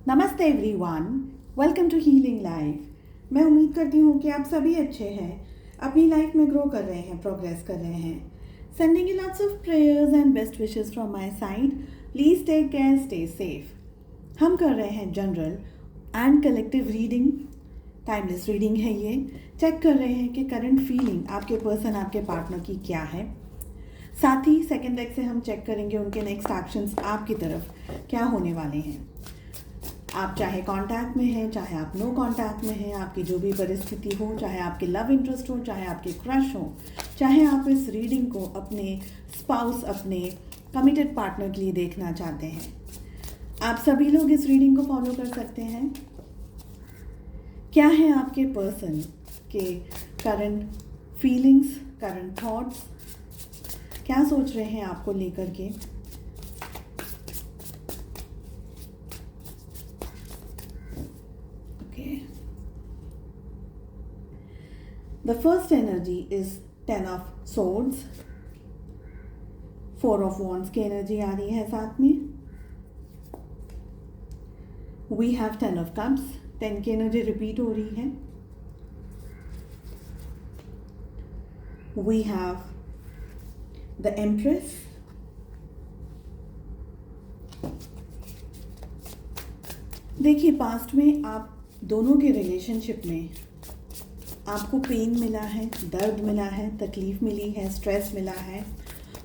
नमस्ते everyone, welcome to healing life. मैं उम्मीद करती हूँ कि आप सभी अच्छे हैं, अपनी लाइफ में ग्रो कर रहे हैं, प्रोग्रेस कर रहे हैं। Sending you lots of prayers and best wishes from my side. Please take care, stay safe. हम कर रहे हैं general and collective reading. Timeless reading है ये। चेक कर रहे हैं कि करंट फीलिंग आपके पर्सन, आपके पार्टनर की क्या है। साथ ही सेकेंड डेक से हम चेक करेंगे उनके नेक्स्ट एक्शंस आपकी तरफ क्या होने वाले हैं। आप चाहे कांटेक्ट में हैं, चाहे आप नो कांटेक्ट में हैं, आपकी जो भी परिस्थिति हो, चाहे आपके लव इंटरेस्ट हो, चाहे आपके क्रश हो, चाहे आप इस रीडिंग को अपने स्पाउस, अपने कमिटेड पार्टनर के लिए देखना चाहते हैं, आप सभी लोग इस रीडिंग को फॉलो कर सकते हैं। क्या है आपके पर्सन के करंट फीलिंग्स, करंट थॉट्स, क्या सोच रहे हैं आपको लेकर के। The first energy is 10 of swords, 4 of wands की एनर्जी आ रही है साथ में। We have 10 of cups, 10 की एनर्जी रिपीट हो रही है। We have the Empress, देखिए पास्ट में आप दोनों के रिलेशनशिप में आपको पेन मिला है, दर्द मिला है, तकलीफ़ मिली है, स्ट्रेस मिला है।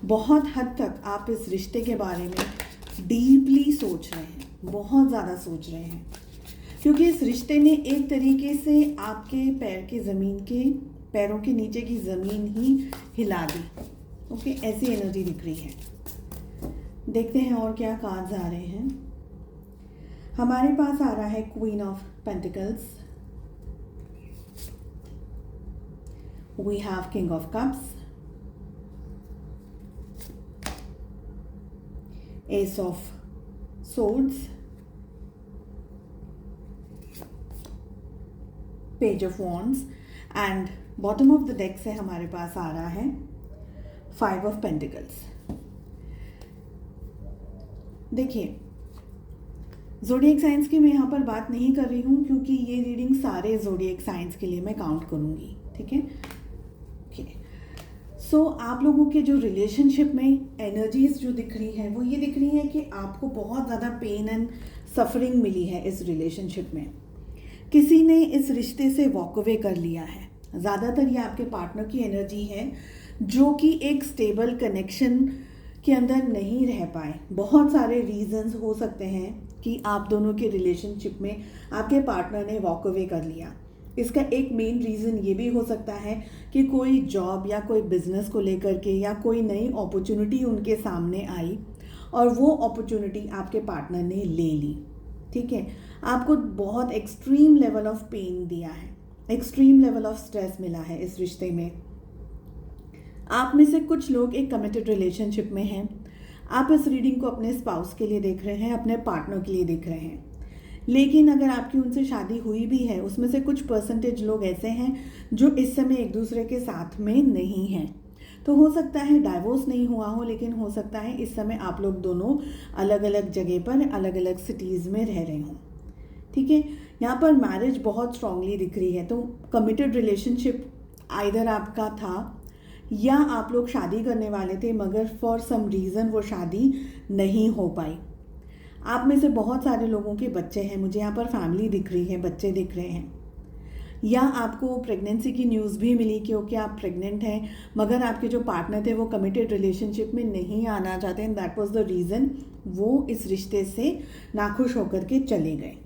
बहुत हद तक आप इस रिश्ते के बारे में डीपली सोच रहे हैं, बहुत ज़्यादा सोच रहे हैं, क्योंकि इस रिश्ते ने एक तरीके से आपके पैरों के नीचे की ज़मीन ही हिला दी। ओके, ऐसी एनर्जी दिख रही है। देखते हैं और क्या कार्ड्स आ रहे हैं। हमारे पास आ रहा है queen of pentacles, we have king of cups, ace of swords, page of wands and bottom of the deck से हमारे पास आ रहा है 5 of pentacles। देखिए, ज़ोडिएक साइंस की मैं यहाँ पर बात नहीं कर रही हूँ, क्योंकि ये रीडिंग सारे ज़ोडिएक साइंस के लिए मैं काउंट करूँगी। ठीक है, सो आप लोगों के जो रिलेशनशिप में एनर्जीज जो दिख रही हैं वो ये दिख रही हैं कि आपको बहुत ज़्यादा पेन एंड सफरिंग मिली है इस रिलेशनशिप में। किसी ने इस रिश्ते से वॉक अवे कर लिया है। ज़्यादातर ये आपके पार्टनर की एनर्जी है जो कि एक स्टेबल कनेक्शन के अंदर नहीं रह पाए। बहुत सारे रीजंस हो सकते हैं कि आप दोनों के रिलेशनशिप में आपके पार्टनर ने वॉक अवे कर लिया। इसका एक मेन रीज़न ये भी हो सकता है कि कोई जॉब या कोई बिजनेस को लेकर के या कोई नई अपॉर्चुनिटी उनके सामने आई और वो अपॉर्चुनिटी आपके पार्टनर ने ले ली। ठीक है, आपको बहुत एक्सट्रीम लेवल ऑफ पेन दिया है, एक्सट्रीम लेवल ऑफ स्ट्रेस मिला है इस रिश्ते में। आप में से कुछ लोग एक कमिटेड रिलेशनशिप में हैं। आप इस रीडिंग को अपने स्पाउस के लिए देख रहे हैं, अपने पार्टनर के लिए देख रहे हैं। लेकिन अगर आपकी उनसे शादी हुई भी है, उसमें से कुछ परसेंटेज लोग ऐसे हैं जो इस समय एक दूसरे के साथ में नहीं हैं। तो हो सकता है डाइवोर्स नहीं हुआ हो, लेकिन हो सकता है इस समय आप लोग दोनों अलग अलग जगह पर, अलग अलग सिटीज़ में रह रहे हों। ठीक है, यहाँ पर मैरिज बहुत स्ट्रांगली दिख रही है। तो कमिटेड रिलेशनशिप आइदर आपका था या आप लोग शादी करने वाले थे, मगर फॉर सम रीज़न वो शादी नहीं हो पाई। आप में से बहुत सारे लोगों के बच्चे हैं, मुझे यहाँ पर फैमिली दिख रही है, बच्चे दिख रहे हैं। या आपको प्रेगनेंसी की न्यूज़ भी मिली क्योंकि आप प्रेग्नेंट हैं, मगर आपके जो पार्टनर थे वो कमिटेड रिलेशनशिप में नहीं आना चाहते हैं। दैट वाज द रीज़न वो इस रिश्ते से नाखुश होकर के चले गए।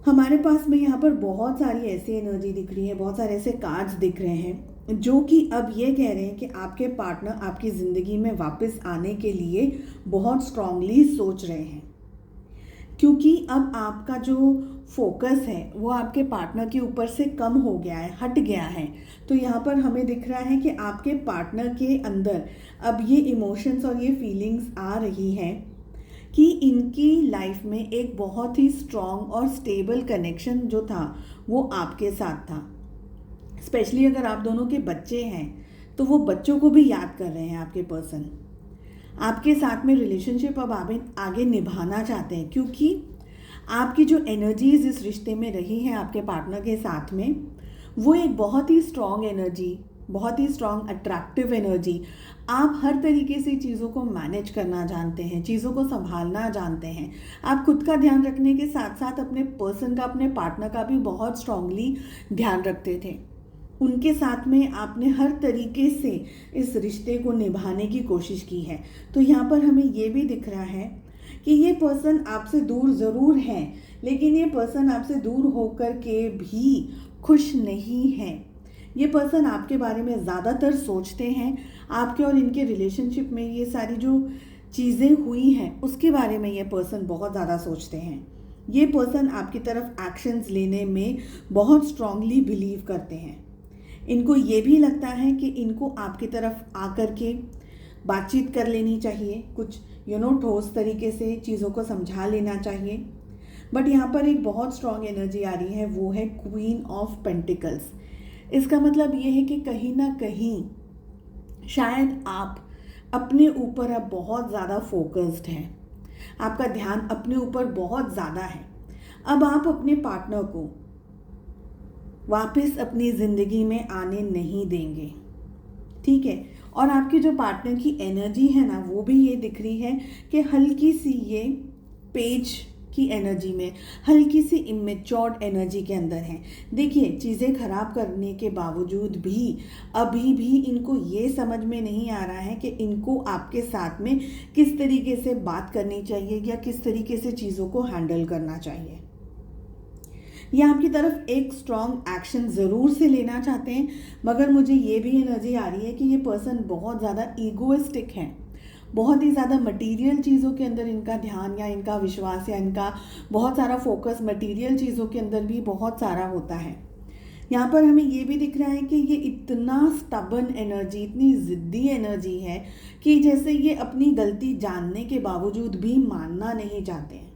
हमारे पास में यहाँ पर बहुत सारी ऐसी एनर्जी दिख रही है, बहुत सारे ऐसे कार्ड्स दिख रहे हैं जो कि अब ये कह रहे हैं कि आपके पार्टनर आपकी ज़िंदगी में वापस आने के लिए बहुत स्ट्रांगली सोच रहे हैं, क्योंकि अब आपका जो फोकस है वो आपके पार्टनर के ऊपर से कम हो गया है, हट गया है। तो यहाँ पर हमें दिख रहा है कि आपके पार्टनर के अंदर अब ये इमोशंस और ये फीलिंग्स आ रही हैं कि इनकी लाइफ में एक बहुत ही स्ट्रॉन्ग और स्टेबल कनेक्शन जो था वो आपके साथ था। स्पेशली अगर आप दोनों के बच्चे हैं तो वो बच्चों को भी याद कर रहे हैं आपके पर्सन। आपके साथ में रिलेशनशिप अब आगे निभाना चाहते हैं, क्योंकि आपकी जो एनर्जीज इस रिश्ते में रही हैं आपके पार्टनर के साथ में, वो एक बहुत ही स्ट्रॉन्ग एनर्जी, बहुत ही स्ट्रॉन्ग अट्रैक्टिव एनर्जी। आप हर तरीके से चीज़ों को मैनेज करना जानते हैं, चीज़ों को संभालना जानते हैं। आप खुद का ध्यान रखने के साथ साथ अपने पर्सन का, अपने पार्टनर का भी बहुत स्ट्रांगली ध्यान रखते थे। उनके साथ में आपने हर तरीके से इस रिश्ते को निभाने की कोशिश की है। तो यहाँ पर हमें ये भी दिख रहा है कि ये पर्सन आपसे दूर ज़रूर है, लेकिन ये पर्सन आपसे दूर होकर के भी खुश नहीं है। ये पर्सन आपके बारे में ज़्यादातर सोचते हैं, आपके और इनके रिलेशनशिप में ये सारी जो चीज़ें हुई हैं उसके बारे में ये पर्सन बहुत ज़्यादा सोचते हैं। ये पर्सन आपकी तरफ एक्शंस लेने में बहुत स्ट्रांगली बिलीव करते हैं। इनको ये भी लगता है कि इनको आपकी तरफ आकर के बातचीत कर लेनी चाहिए, कुछ ठोस तरीके से चीज़ों को समझा लेना चाहिए। बट यहाँ पर एक बहुत स्ट्रांग एनर्जी आ रही है, वो है क्वीन ऑफ पेंटिकल्स। इसका मतलब ये है कि कहीं ना कहीं शायद आप अपने ऊपर अब बहुत ज़्यादा फोकस्ड हैं, आपका ध्यान अपने ऊपर बहुत ज़्यादा है। अब आप अपने पार्टनर को वापस अपनी ज़िंदगी में आने नहीं देंगे, ठीक है। और आपके जो पार्टनर की एनर्जी है ना, वो भी ये दिख रही है कि हल्की सी ये पेज की एनर्जी में, हल्की सी इमेच्योर्ड एनर्जी के अंदर है। देखिए, चीज़ें खराब करने के बावजूद भी अभी भी इनको ये समझ में नहीं आ रहा है कि इनको आपके साथ में किस तरीके से बात करनी चाहिए या किस तरीके से चीज़ों को हैंडल करना चाहिए। ये आपकी तरफ एक स्ट्रॉन्ग एक्शन ज़रूर से लेना चाहते हैं, मगर मुझे ये भी एनर्जी आ रही है कि ये पर्सन बहुत ज़्यादा ईगोइस्टिक है, बहुत ही ज़्यादा मटेरियल चीज़ों के अंदर इनका ध्यान या इनका विश्वास या इनका बहुत सारा फोकस मटेरियल चीज़ों के अंदर भी बहुत सारा होता है। यहाँ पर हमें ये भी दिख रहा है कि ये इतना स्टबन एनर्जी, इतनी ज़िद्दी एनर्जी है कि जैसे ये अपनी गलती जानने के बावजूद भी मानना नहीं चाहते हैं।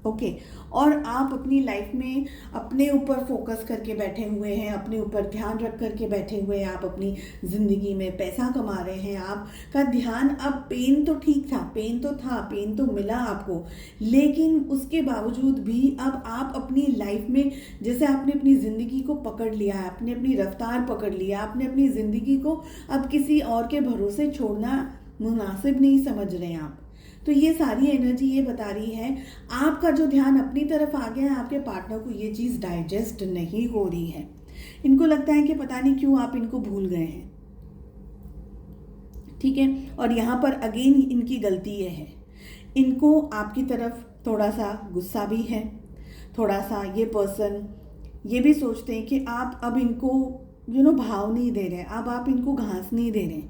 ओके, और आप अपनी लाइफ में अपने ऊपर फोकस करके बैठे हुए हैं, अपने ऊपर ध्यान रख करके बैठे हुए हैं, आप अपनी ज़िंदगी में पैसा कमा रहे हैं, आपका ध्यान, अब पेन तो ठीक था, पेन तो था, पेन तो मिला आपको, लेकिन उसके बावजूद भी अब आप अपनी लाइफ में जैसे आपने अपनी ज़िंदगी को पकड़ लिया है, आपने अपनी रफ्तार पकड़ लिया, आपने अपनी ज़िंदगी को अब किसी और के भरोसे छोड़ना मुनासिब नहीं समझ रहे हैं आप। तो ये सारी एनर्जी ये बता रही है आपका जो ध्यान अपनी तरफ आ गया है, आपके पार्टनर को ये चीज़ डाइजेस्ट नहीं हो रही है। इनको लगता है कि पता नहीं क्यों आप इनको भूल गए हैं, ठीक है। और यहाँ पर अगेन इनकी गलती ये है, इनको आपकी तरफ थोड़ा सा गुस्सा भी है, थोड़ा सा ये पर्सन ये भी सोचते हैं कि आप अब इनको भाव नहीं दे रहे, अब आप इनको घास नहीं दे रहे,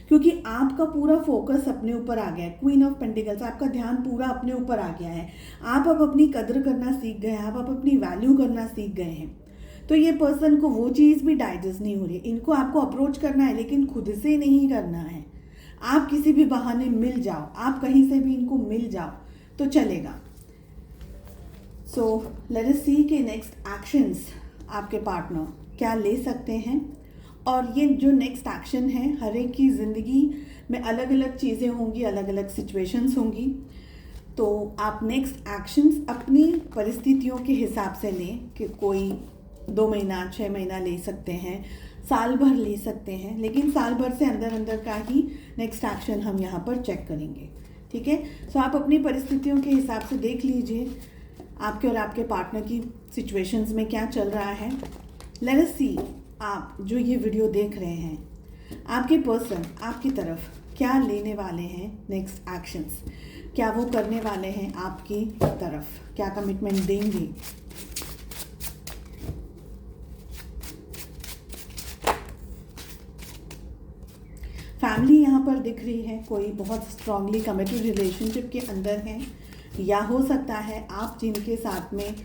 क्योंकि आपका पूरा फोकस अपने ऊपर आ गया है। क्वीन ऑफ पेंटिकल्स, आपका ध्यान पूरा अपने ऊपर आ गया है। आप अब अपनी कदर करना सीख गए हैं, आप अब अपनी वैल्यू करना सीख गए हैं। तो ये पर्सन को वो चीज़ भी डाइजेस्ट नहीं हो रही। इनको आपको अप्रोच करना है, लेकिन खुद से नहीं करना है। आप किसी भी बहाने मिल जाओ, आप कहीं से भी इनको मिल जाओ तो चलेगा। सो लेट अस सी के नेक्स्ट एक्शंस आपके पार्टनर क्या ले सकते हैं। और ये जो नेक्स्ट एक्शन है, हर एक की ज़िंदगी में अलग अलग चीज़ें होंगी, अलग अलग सिचुएशंस होंगी। तो आप नेक्स्ट एक्शंस अपनी परिस्थितियों के हिसाब से लें कि कोई 2 महीना 6 महीना ले सकते हैं, साल भर ले सकते हैं, लेकिन साल भर से अंदर अंदर का ही नेक्स्ट एक्शन हम यहाँ पर चेक करेंगे, ठीक है। सो आप अपनी परिस्थितियों के हिसाब से देख लीजिए आपके और आपके पार्टनर की सिचुएशंस में क्या चल रहा है। लेट अस सी, आप जो ये वीडियो देख रहे हैं, आपके पर्सन आपकी तरफ क्या लेने वाले हैं नेक्स्ट एक्शंस, क्या वो करने वाले हैं आपकी तरफ, क्या कमिटमेंट देंगे। फैमिली यहाँ पर दिख रही है, कोई बहुत स्ट्रांगली कमिटेड रिलेशनशिप के अंदर है, या हो सकता है आप जिनके साथ में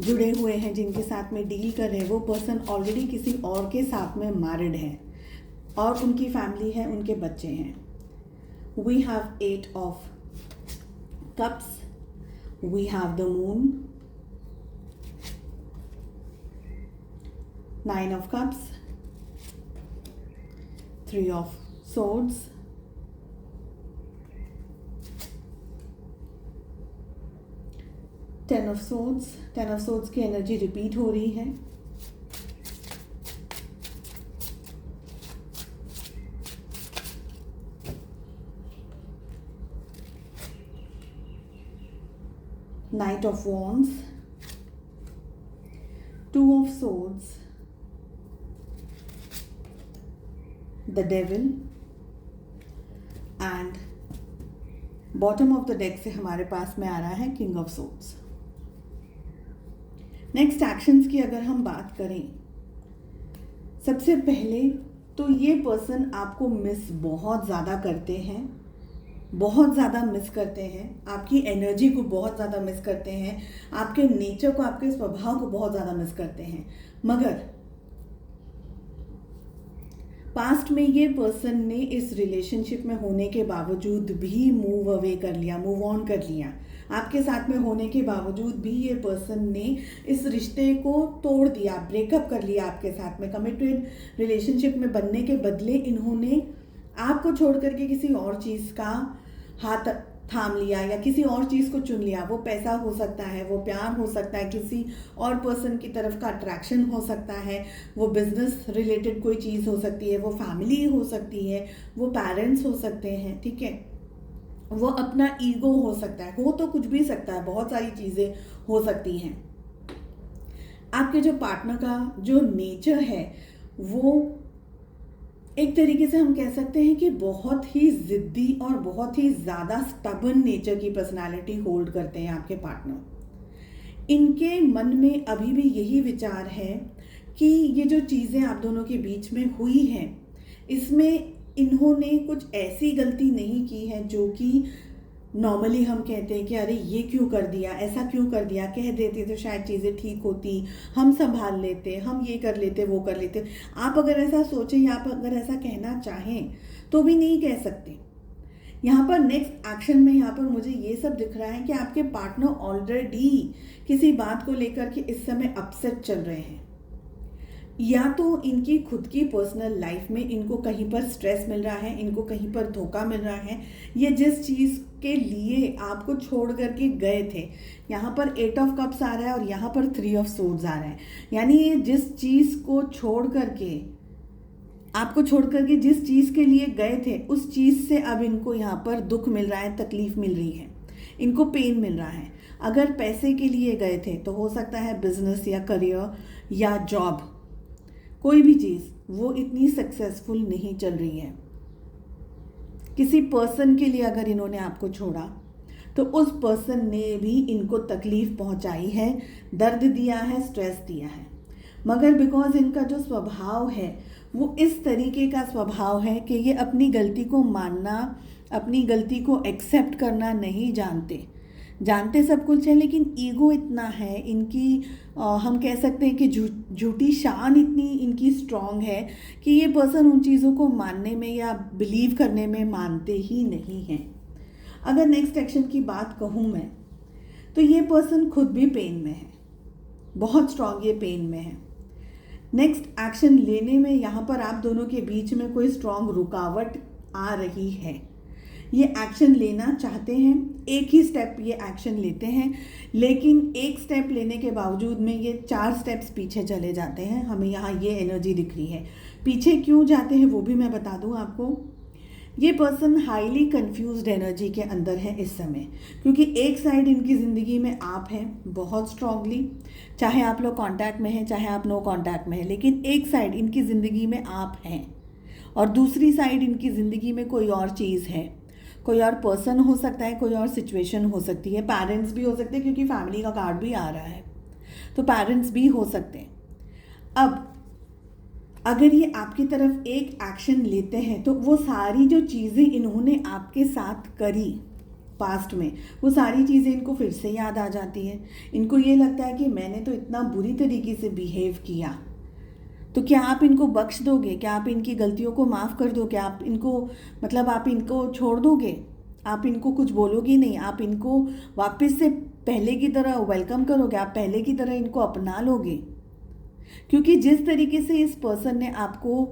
जुड़े हुए हैं, जिनके साथ में डील कर रहे हैं, वो पर्सन ऑलरेडी किसी और के साथ में मैरिड है और उनकी फैमिली है, उनके बच्चे हैं। We have 8 of cups, we have the moon, 9 of cups, 3 of swords, ten of swords की एनर्जी रिपीट हो रही है. Knight of Wands, Two of Swords, the Devil and bottom of the deck से हमारे पास में आ रहा है king of swords. Next actions की अगर हम बात करें, सबसे पहले तो ये पर्सन आपको मिस बहुत ज़्यादा करते हैं, बहुत ज़्यादा मिस करते हैं, आपकी एनर्जी को बहुत ज़्यादा मिस करते हैं, आपके नेचर को, आपके स्वभाव को बहुत ज़्यादा मिस करते हैं. मगर पास्ट में ये पर्सन ने इस रिलेशनशिप में होने के बावजूद भी मूव अवे कर लिया, मूव ऑन कर लिया. आपके साथ में होने के बावजूद भी ये पर्सन ने इस रिश्ते को तोड़ दिया, ब्रेकअप कर लिया आपके साथ में. कमिटेड रिलेशनशिप में बनने के बदले इन्होंने आपको छोड़ करके किसी और चीज़ का हाथ थाम लिया या किसी और चीज़ को चुन लिया. वो पैसा हो सकता है, वो प्यार हो सकता है, किसी और पर्सन की तरफ का अट्रैक्शन हो सकता है, वो बिजनेस रिलेटेड कोई चीज़ हो सकती है, वो फैमिली हो सकती है, वो पेरेंट्स हो सकते हैं, ठीक है, वो अपना ईगो हो सकता है, हो तो कुछ भी सकता है, बहुत सारी चीज़ें हो सकती हैं. आपके जो पार्टनर का जो नेचर है वो एक तरीके से हम कह सकते हैं कि बहुत ही ज़िद्दी और बहुत ही ज़्यादा स्टबर्न नेचर की पर्सनालिटी होल्ड करते हैं आपके पार्टनर. इनके मन में अभी भी यही विचार है कि ये जो चीज़ें आप दोनों के बीच में हुई हैं, इसमें इन्होंने कुछ ऐसी गलती नहीं की है जो कि नॉर्मली हम कहते हैं कि अरे ये क्यों कर दिया, ऐसा क्यों कर दिया, कह देते तो शायद चीज़ें ठीक होती, हम संभाल लेते, हम ये कर लेते, वो कर लेते. आप अगर ऐसा सोचें या आप अगर ऐसा कहना चाहें तो भी नहीं कह सकते. यहाँ पर नेक्स्ट एक्शन में यहाँ पर मुझे ये सब दिख रहा है कि आपके पार्टनर ऑलरेडी किसी बात को लेकर के इस समय अपसेट चल रहे हैं. या तो इनकी खुद की पर्सनल लाइफ में इनको कहीं पर स्ट्रेस मिल रहा है, इनको कहीं पर धोखा मिल रहा है. ये जिस चीज़ के लिए आपको छोड़ करके गए थे, यहाँ पर 8 ऑफ कप्स आ रहा है और यहाँ पर 3 ऑफ सोर्ड्स आ रहा है. यानी ये जिस चीज़ को छोड़ करके, आपको छोड़ करके जिस चीज़ के लिए गए थे, उस चीज़ से अब इनको यहाँ पर दुख मिल रहा है, तकलीफ मिल रही है, इनको पेन मिल रहा है. अगर पैसे के लिए गए थे तो हो सकता है बिजनेस या करियर या जॉब, कोई भी चीज़ वो इतनी सक्सेसफुल नहीं चल रही है. किसी पर्सन के लिए अगर इन्होंने आपको छोड़ा तो उस पर्सन ने भी इनको तकलीफ़ पहुंचाई है, दर्द दिया है, स्ट्रेस दिया है. मगर बिकॉज इनका जो स्वभाव है वो इस तरीके का स्वभाव है कि ये अपनी गलती को मानना, अपनी गलती को एक्सेप्ट करना नहीं जानते. जानते सब कुछ है लेकिन ईगो इतना है इनकी, हम कह सकते हैं कि झूठी शान इतनी इनकी स्ट्रॉन्ग है कि ये पर्सन उन चीज़ों को मानने में या बिलीव करने में मानते ही नहीं हैं. अगर नेक्स्ट एक्शन की बात कहूँ मैं तो ये पर्सन खुद भी पेन में है, बहुत स्ट्रॉन्ग ये पेन में है. नेक्स्ट एक्शन लेने में यहाँ पर आप दोनों के बीच में कोई स्ट्रॉन्ग रुकावट आ रही है. ये एक्शन लेना चाहते हैं, एक ही स्टेप ये एक्शन लेते हैं, लेकिन एक स्टेप लेने के बावजूद में ये 4 स्टेप्स पीछे चले जाते हैं. हमें यहाँ ये एनर्जी दिख रही है. पीछे क्यों जाते हैं वो भी मैं बता दूँ आपको. ये पर्सन हाईली कंफ्यूज्ड एनर्जी के अंदर है इस समय, क्योंकि एक साइड इनकी ज़िंदगी में आप हैं बहुत स्ट्रांगली, चाहे आप लोग कांटेक्ट में हैं चाहे आप नो कांटेक्ट में हैं, लेकिन एक साइड इनकी ज़िंदगी में आप हैं और दूसरी साइड इनकी ज़िंदगी में कोई और चीज़ है, कोई और पर्सन हो सकता है, कोई और सिचुएशन हो सकती है, पेरेंट्स भी हो सकते हैं क्योंकि फैमिली का कार्ड भी आ रहा है, तो पेरेंट्स भी हो सकते हैं. अब अगर ये आपकी तरफ एक एक्शन लेते हैं तो वो सारी जो चीज़ें इन्होंने आपके साथ करी पास्ट में, वो सारी चीज़ें इनको फिर से याद आ जाती हैं. इनको ये लगता है कि मैंने तो इतना बुरी तरीके से बिहेव किया, तो क्या आप इनको बख्श दोगे, क्या आप इनकी गलतियों को माफ़ कर दोगे, आप इनको मतलब आप इनको छोड़ दोगे, आप इनको कुछ बोलोगे नहीं, आप इनको वापस से पहले की तरह वेलकम करोगे, आप पहले की तरह इनको अपना लोगे. क्योंकि जिस तरीके से इस पर्सन ने आपको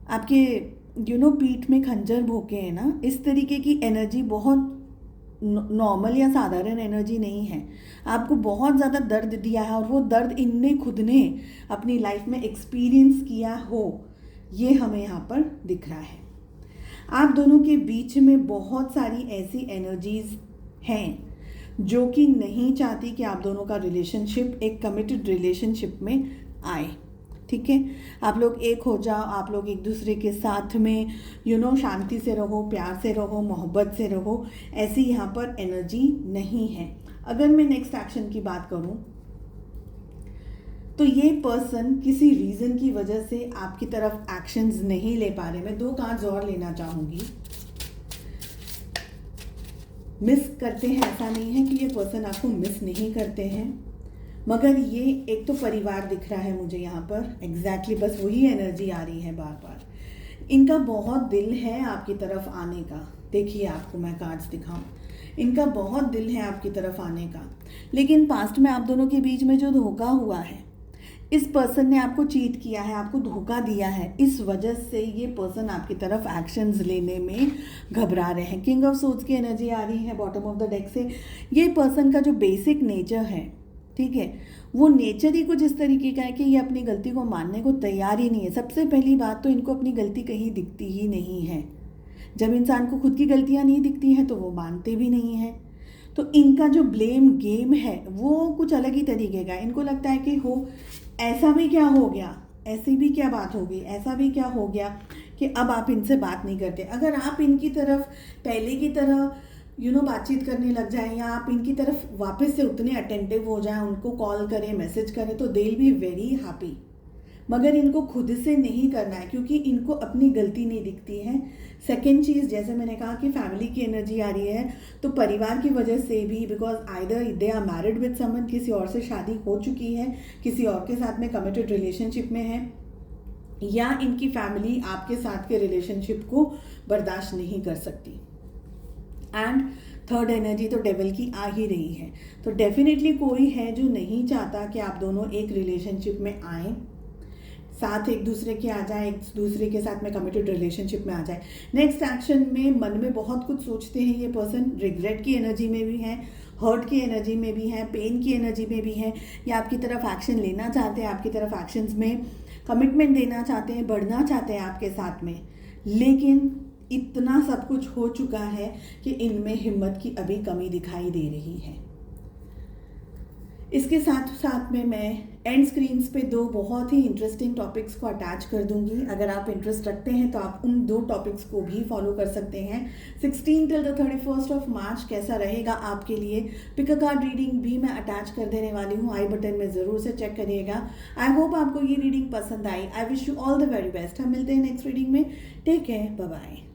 आपके पीठ में खंजर भोंके हैं ना, इस तरीके की एनर्जी बहुत नॉर्मल या साधारण एनर्जी नहीं है, आपको बहुत ज़्यादा दर्द दिया है और वो दर्द इनने खुद ने अपनी लाइफ में एक्सपीरियंस किया हो, ये हमें यहाँ पर दिख रहा है। आप दोनों के बीच में बहुत सारी ऐसी एनर्जीज हैं जो कि नहीं चाहती कि आप दोनों का रिलेशनशिप एक कमिटेड रिलेशनशिप में आए, ठीक है। आप लोग एक हो जाओ, आप लोग एक दूसरे के साथ में शांति से रहो, प्यार से रहो, मोहब्बत से रहो, ऐसी यहाँ पर एनर्जी नहीं है। अगर मैं नेक्स्ट एक्शन की बात करूँ तो ये पर्सन किसी रीज़न की वजह से आपकी तरफ एक्शंस नहीं ले पा रहे। मैं 2 कार्ड्स और लेना चाहूँगी। मिस करते हैं ऐसा नहीं है कि ये पर्सन आपको मिस नहीं करते हैं, मगर ये एक तो परिवार दिख रहा है मुझे यहाँ पर एग्जैक्टली बस वही एनर्जी आ रही है बार बार। इनका बहुत दिल है आपकी तरफ आने का। देखिए आपको मैं कार्ड्स दिखाऊं, इनका बहुत दिल है आपकी तरफ आने का, लेकिन पास्ट में आप दोनों के बीच में जो धोखा हुआ है, इस पर्सन ने आपको चीट किया है, आपको धोखा दिया है, इस वजह से ये पर्सन आपकी तरफ एक्शंस लेने में घबरा रहे हैं। किंग ऑफ सोर्ड्स की एनर्जी आ रही है बॉटम ऑफ द डेक से। ये पर्सन का जो बेसिक नेचर है, ठीक है, वो नेचर ही कुछ इस तरीके का है कि ये अपनी गलती को मानने को तैयार ही नहीं है। सबसे पहली बात तो इनको अपनी गलती कहीं दिखती ही नहीं है। जब इंसान को खुद की गलतियाँ नहीं दिखती हैं तो वो मानते भी नहीं हैं। तो इनका जो ब्लेम गेम है वो कुछ अलग ही तरीके का है। इनको लगता है कि हो ऐसा भी क्या हो गया, ऐसी भी क्या बात हो गई, ऐसा भी क्या हो गया कि अब आप इनसे बात नहीं करते। अगर आप इनकी तरफ पहले की तरह बातचीत करने लग जाएं या आप इनकी तरफ वापस से उतने अटेंटिव हो जाएं, उनको कॉल करें, मैसेज करें, तो they will be very happy. मगर इनको खुद से नहीं करना है क्योंकि इनको अपनी गलती नहीं दिखती है। सेकेंड चीज़, जैसे मैंने कहा कि फैमिली की एनर्जी आ रही है, तो परिवार की वजह से भी, because either they are married with someone, किसी और से शादी हो चुकी है, किसी और के साथ में कमिटेड रिलेशनशिप में है, या इनकी फैमिली आपके साथ के रिलेशनशिप को बर्दाश्त नहीं कर सकती। एंड थर्ड एनर्जी तो डेविल की आ ही रही है। तो डेफिनेटली कोई है जो नहीं चाहता कि आप दोनों एक रिलेशनशिप में आएँ, साथ एक दूसरे के आ जाए, एक दूसरे के साथ में कमिटेड रिलेशनशिप में आ जाए। नेक्स्ट एक्शन में मन में बहुत कुछ सोचते हैं ये पर्सन। रिग्रेट की एनर्जी में भी है, हर्ट की एनर्जी में भी है, पेन की एनर्जी में भी है, या आपकी तरफ एक्शन लेना चाहते हैं, आपकी तरफ एक्शंस में कमिटमेंट देना चाहते हैं, बढ़ना चाहते हैं आपके साथ में, लेकिन इतना सब कुछ हो चुका है कि इनमें हिम्मत की अभी कमी दिखाई दे रही है। इसके साथ साथ में मैं एंड स्क्रीन्स पे 2 बहुत ही इंटरेस्टिंग टॉपिक्स को अटैच कर दूंगी। अगर आप इंटरेस्ट रखते हैं तो आप उन 2 टॉपिक्स को भी फॉलो कर सकते हैं। 16 till the 31st of March कैसा रहेगा आपके लिए, पिक अ कार्ड रीडिंग भी मैं अटैच कर देने वाली हूँ, आई बटन में ज़रूर से चेक करिएगा। आई होप आपको ये रीडिंग पसंद आई। I wish you all the very best. हम मिलते हैं नेक्स्ट रीडिंग में। Take care, bye bye.